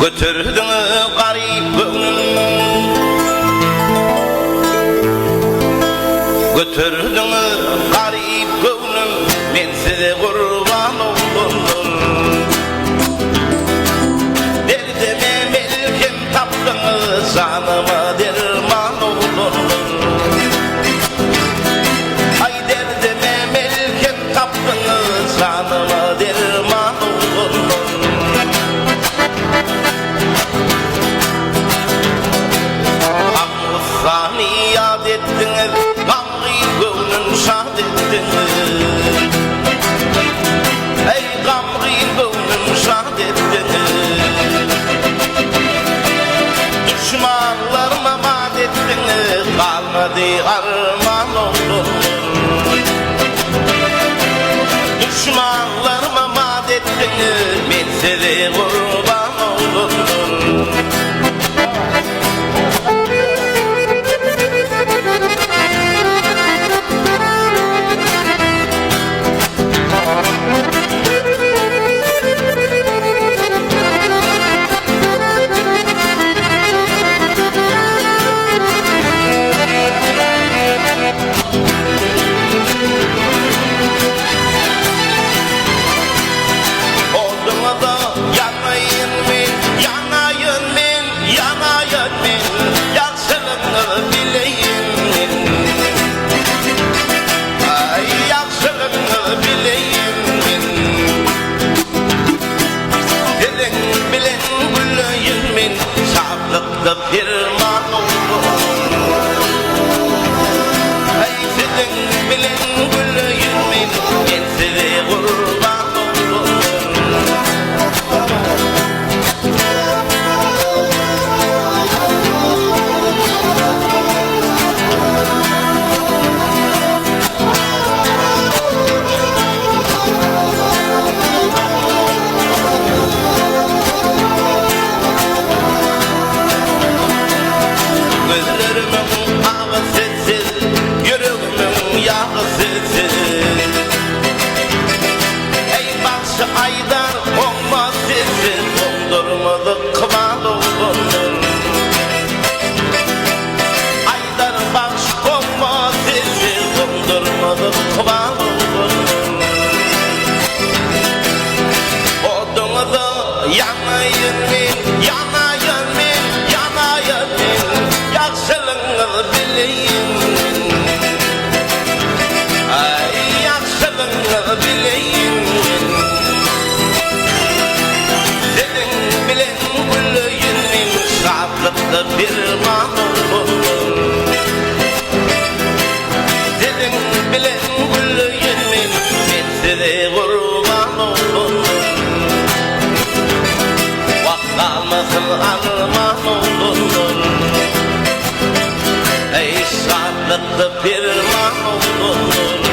Götürdün garip gönlüm, götürdün garip gönlüm, men size kurban oldum. Derdime melkem taptınız, canıma derman oldum. Ay derdime melkem taptınız, canıma derman oldum. Sani yad ettiniz, gamgı gönlüm şad ettiniz. Ey gamgı gönlüm şad ettiniz. Düşmanlarıma mad ettiniz, kalmadı arman oldum. Düşmanlarıma mad ettiniz, ben size kurban oldum. Sağlıkta firman oldum. Hey sizin bilen gülüyüm ben size kurban oldum. Gözlerimin ağı sessiz, yüreğimin yağı sessiz. Ey bakşı aydar olmaz sessiz, dondurmadı kıval oldum. Aydar bakşı olmaz sessiz, dondurmadı kıval oldum. Odunu da yanayın men, yanayın men, yanayın men. Yaxşılığını bileyim, ay yaxşılığını bileyim. Senin bilen gülüyün şadlıkta firman oldum. Senin bilen gülüyün ben size kurban oldum. Vaktamızın armağan oldum. Ey şadlıkta firman oldum.